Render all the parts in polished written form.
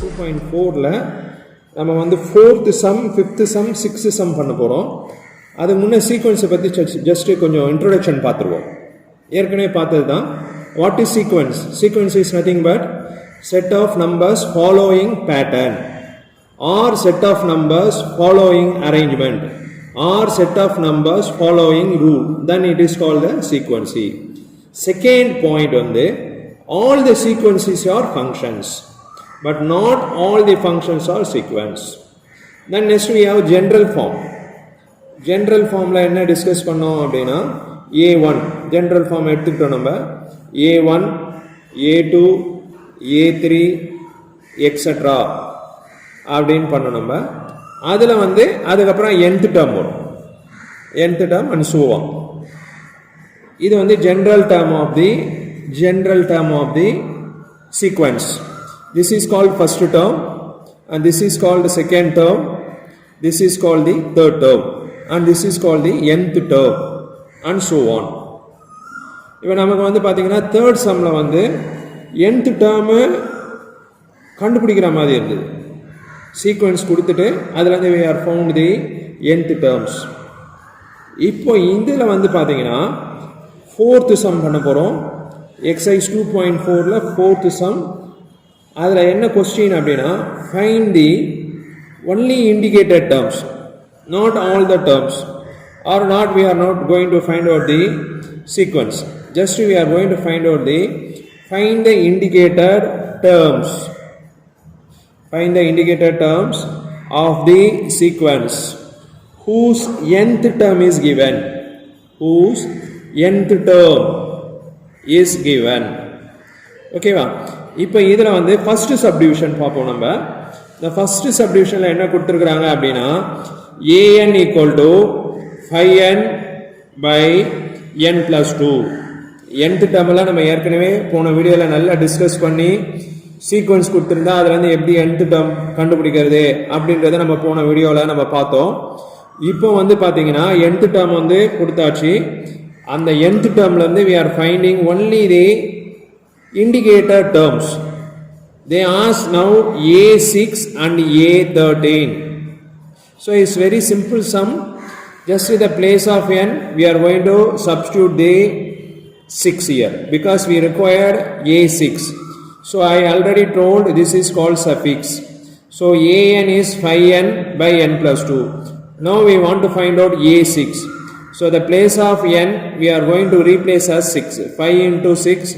2.4ல நம்ம வந்து 4th sum, 5th sum, 6th sum பண்ண போறோம். அது முன்ன சீக்வென்ஸை பற்றி ஜஸ்ட் கொஞ்சம் இன்ட்ரோடக்ஷன் பார்த்துருவோம். ஏற்கனவே பார்த்தது தான். What is sequence? Sequence is nothing but set of numbers following pattern or set of numbers following arrangement or set of numbers following rule, then it is called the sequence. Second point வந்து all the sequences are functions but not all the functions are sequence. Then next we have general form. General formல என்ன discuss பண்ணோம் அப்படின்னா A1 general form எடுத்துக்கிட்டோம். நம்ம A1 A2 A3 etcetera அப்படின்னு பண்ணோம். நம்ம அதில் வந்து அதுக்கப்புறம் nth term வரும், nth term and so on. இது வந்து general term of the sequence. This is called first term and this is called the second term, this is called the third term and this is called the nth term and so on. இப்போ நமக்கு வந்து பார்த்தீங்கன்னா third சம்மில் வந்து nth term கண்டுபிடிக்கிற மாதிரி இருந்தது. Sequence கொடுத்துட்டு அதில் வந்து we are found the nth terms. இப்போ இதில் வந்து பார்த்தீங்கன்னா ஃபோர்த்து சம் பண்ண போகிறோம். எக்ஸைஸ் 2.4ல ஃபோர்த்து சம். அதில் என்ன கொஸ்டின் அப்படின்னா find the only indicated terms, not all the terms, or not we are not going to find out the sequence, just we are going to find the indicator terms, find the indicator terms of the sequence whose nth term is given, whose nth term is given. Okay va? இப்போ இதில் வந்து first subdivision பார்ப்போம். நம்ம இந்த first சப்டிவிஷனில் என்ன கொடுத்துருக்குறாங்க அப்படின்னா an equal to 5n by n plus 2. nth டேர்மில் நம்ம ஏற்கனவே போன வீடியோவில் நல்லா டிஸ்கஸ் பண்ணி சீக்வன்ஸ் கொடுத்துருந்தா அதில் வந்து எப்படி nth டேர்ம் கண்டுபிடிக்கிறது அப்படின்றத நம்ம போன வீடியோவில் நம்ம பார்த்தோம். இப்போ வந்து பார்த்தீங்கன்னா nth டேர்ம் வந்து கொடுத்தாச்சு. அந்த nth டேர்ம்லேருந்து we are finding only the indicator terms. They ask now A6 and A13. So it's very simple sum. Just in the place of n we are going to substitute the 6 here because we require A6. So I already told this is called suffix. So an is 5n by n plus 2. Now we want to find out A6. So the place of n we are going to replace as 6. 5 into 6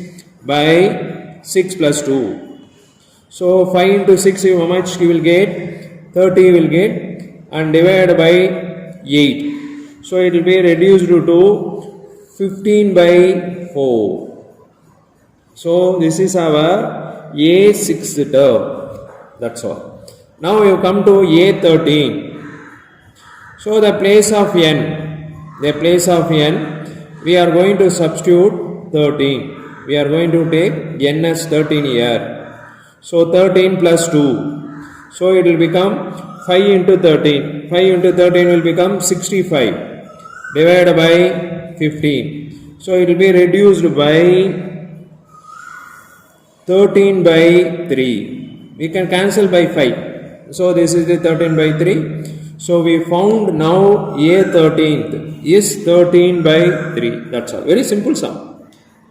by 6 plus 2. So 5 into 6 how much you will get? 30 you will get and divided by 8. So it will be reduced to 15 by 4. So this is our A6th term. That's all. Now you come to A13. So the place of n, we are going to substitute 13. We are going to take n as 13 here. So 13 plus 2. So it will become 5 into 13. 5 into 13 will become 65 divided by 15. So it will be reduced by 13 by 3. We can cancel by 5. So this is the 13 by 3. So we found now A13th is 13 by 3. That's all. Very simple sum.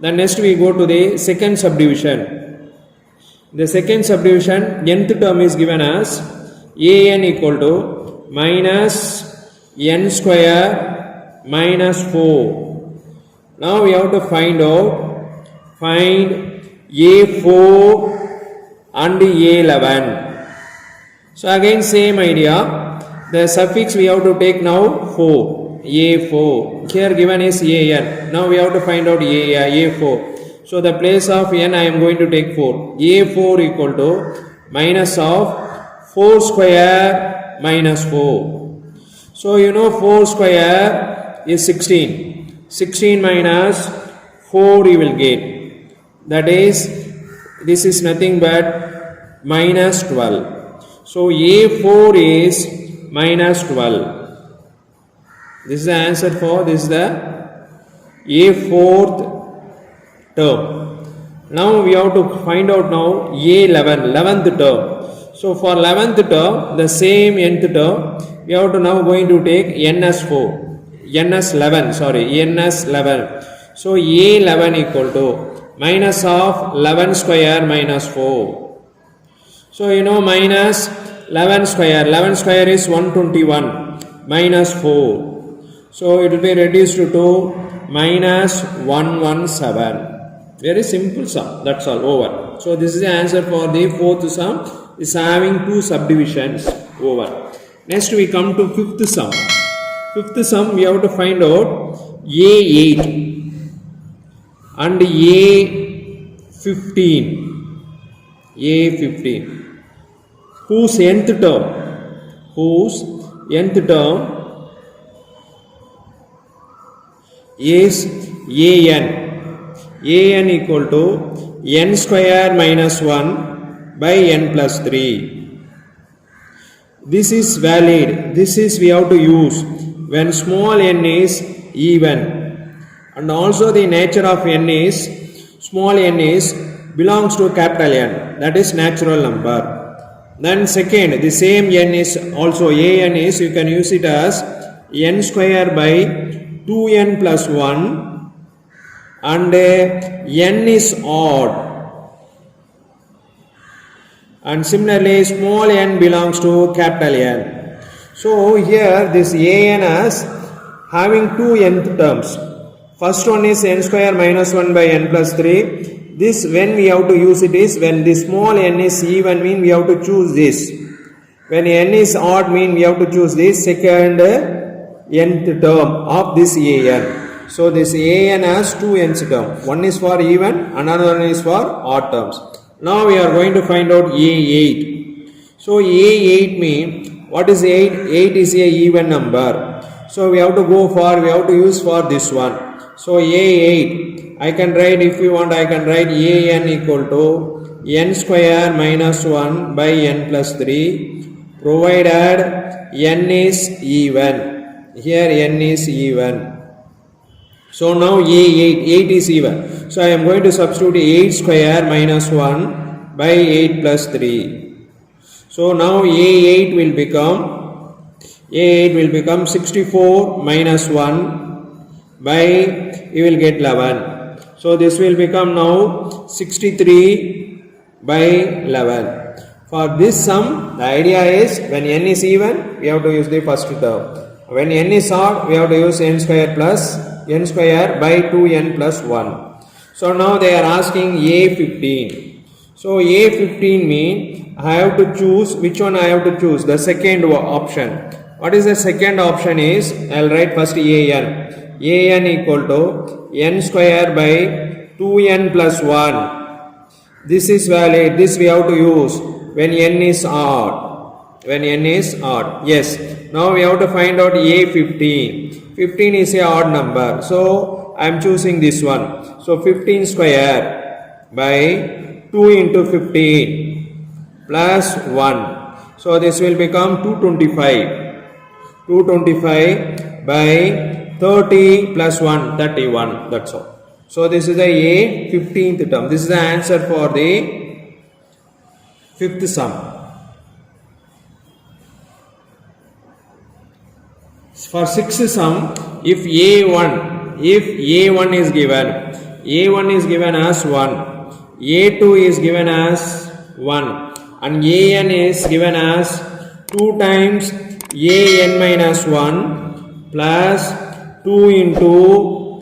Then next we go to the second subdivision. The second subdivision nth term is given as an equal to minus n square minus 4. Now we have to find A4 and A11. So again same idea. The suffix we have to take now 4. A4. Here given is an. Now we have to find out A4. So the place of n I am going to take 4. A4 equal to minus of 4 square minus 4. So you know 4 square is 16. 16 minus 4 you will get. That is, this is nothing but minus 12. So A4 is minus 12. This is the answer for this is the A4th term. Now we have to find out now A11, 11th term. So for 11th term, the same nth term, we have to now going to take ns11. So A11 equal to minus of 11 square minus 4. So you know minus 11 square is 121 minus 4. So it will be reduced to minus 117. Very simple sum, that's all, over. So this is the answer for the fourth sum, is having two subdivisions, over. Next we come to fifth sum. Fifth sum we have to find out A8 and A15, whose nth term is an equal to n square minus 1 by n plus 3. This is valid. This is we have to use when small n is even, and also the nature of n is small n is belongs to capital N, that is natural number. Then second, the same n is also an is, you can use it as n square by 2n plus 1, and n is odd, and similarly small n belongs to capital N. So here this an as having two nth terms. First one is n square minus 1 by n plus 3. This when we have to use it is when the small n is even, mean we have to choose this. When n is odd, mean we have to choose this second nth term of this an. So this an has two nth term. One is for even, another one is for odd terms. Now we are going to find out A8. So A8 mean, what is 8? 8 is a even number. So we have to use for this one. So A8, I can write, if you want, I can write an equal to n square minus 1 by n plus 3, provided n is even. Here n is even. So now A8 is even. So I am going to substitute 8 square minus 1 by 8 plus 3. So now A8 will become 64 minus 1 by, you will get 11. So this will become now 63 by 11. For this sum, the idea is when n is even, we have to use the first term. When n is odd, we have to use n square by 2n plus 1. So now they are asking A15. So A15 mean I have to choose, which one I have to choose? The second option. What is the second option is, I will write first an equal to n square by 2n plus 1. This is valid. This we have to use when n is odd. Yes. Now we have to find out A15. 15 is a odd number. So I am choosing this one. So 15 square by 2 into 15 plus 1. So this will become 225. 225 by 30 plus 1, 31. That's all. So this is the A15th term. This is the answer for the fifth sum. For sixth sum, if A1 is given as 1, A2 is given as 1, and an is given as 2 times an minus 1 plus 2 into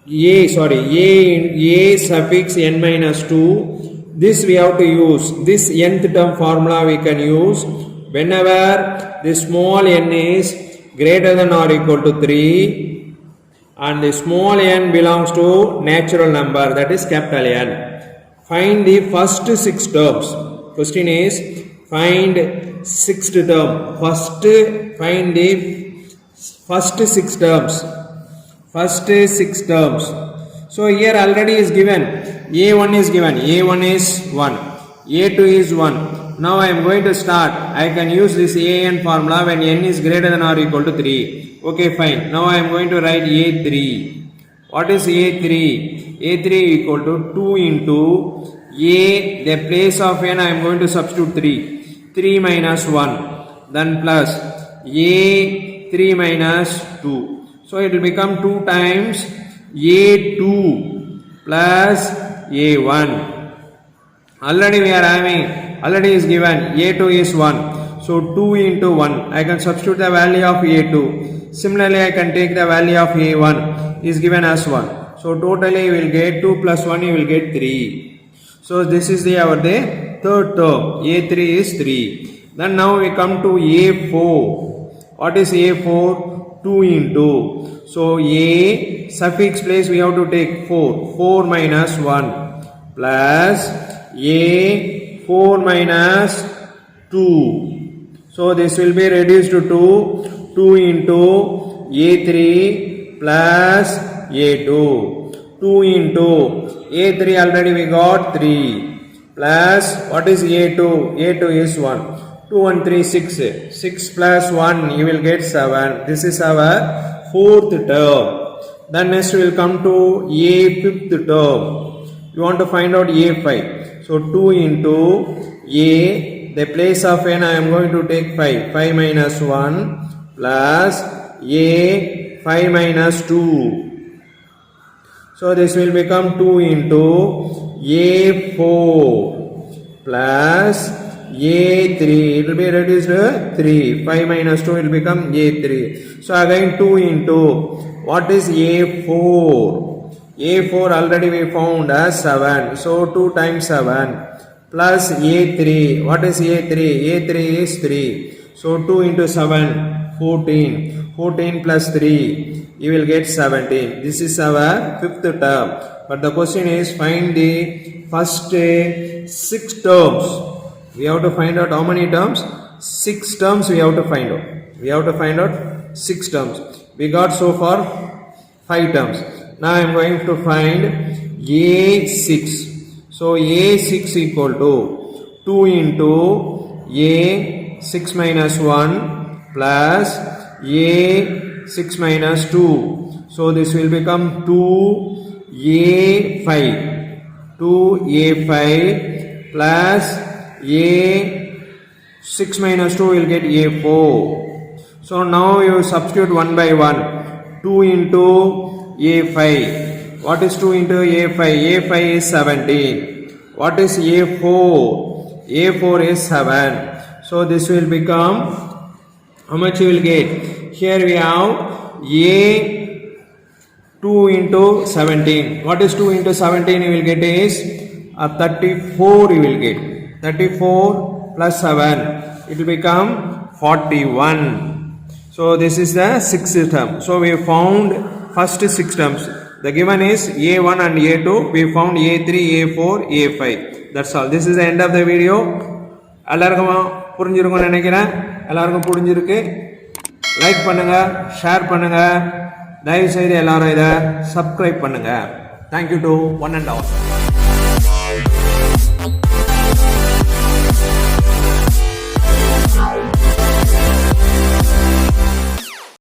a suffix n minus 2. This we have to use. This nth term formula we can use whenever the small n is greater than or equal to 3 and the small n belongs to natural number, that is capital N. Find the first 6 terms. Question is find sixth term. Find the first 6 terms. So here already is given. A1 is given. A1 is 1. A2 is 1. Now I am going to start. I can use this an formula when n is greater than or equal to 3. Okay, fine. Now I am going to write A3. What is A3? A3 equal to 2 into A, the place of n I am going to substitute 3. 3 minus 1. Then plus A3 minus 2. So it will become 2 times A2 plus A1. Already we are having, already is given, A2 is 1. So 2 into 1, I can substitute the value of A2. Similarly, I can take the value of A1, is given as 1. So totally you will get 2 plus 1, you will get 3. So this is our third term, A3 is 3. Then now we come to A4. What is A4? 2 into. So A suffix place we have to take 4. 4 minus 1 plus A4 minus 2. So this will be reduced to 2 into A3 plus A2. 2 into A3 already we got 3 plus what is A2? A2 is 1. 2 and 3 6. 6 plus 1 you will get 7. This is our fourth term. Then next we will come to A fifth term. You want to find out A5. So 2 into A, the place of n I am going to take 5. 5 minus 1 plus A 5 minus 2. So this will become 2 into A4 plus A3. It will be reduced to 3. 5 minus 2 will become A3. So again 2 into what is A4? A4 already we found as 7. So 2 times 7 plus A3. What is A3? A3 is 3. So 2 into 7, 14. 14 plus 3, you will get 17. This is our fifth term. But the question is find the first 6 terms. We have to find out how many terms? 6 terms we have to find out. We have to find out 6 terms. We got so far 5 terms. Now I am going to find A6. So A6 equal to 2 into A6 minus 1 plus A6 minus 2. So this will become 2A5. 2A5 plus A6 minus 2 will get A4. So now you substitute 1 by 1. 2 into A5. What is 2 into A5? A5 is 17. What is A4? A4 is 7. So this will become, how much you will get? Here we have A2 into 17. What is 2 into 17 you will get is 34 you will get. 34 plus 7. It will become 41. So this is the sixth term. So we found first 6 terms. The given is A1 and A2. We found A3, A4, A5. That's all. This is the end of the video. எல்லாருக்கும் புரிஞ்சிருக்கும்னு நினைக்கிறேன். எல்லாருக்கும் புரிஞ்சிருக்கு. Like பண்ணுங்க, share பண்ணுங்க. தயவு செய்து எல்லாரும் இதை சப்ஸ்கிரைப் பண்ணுங்க. Thank you to one and all.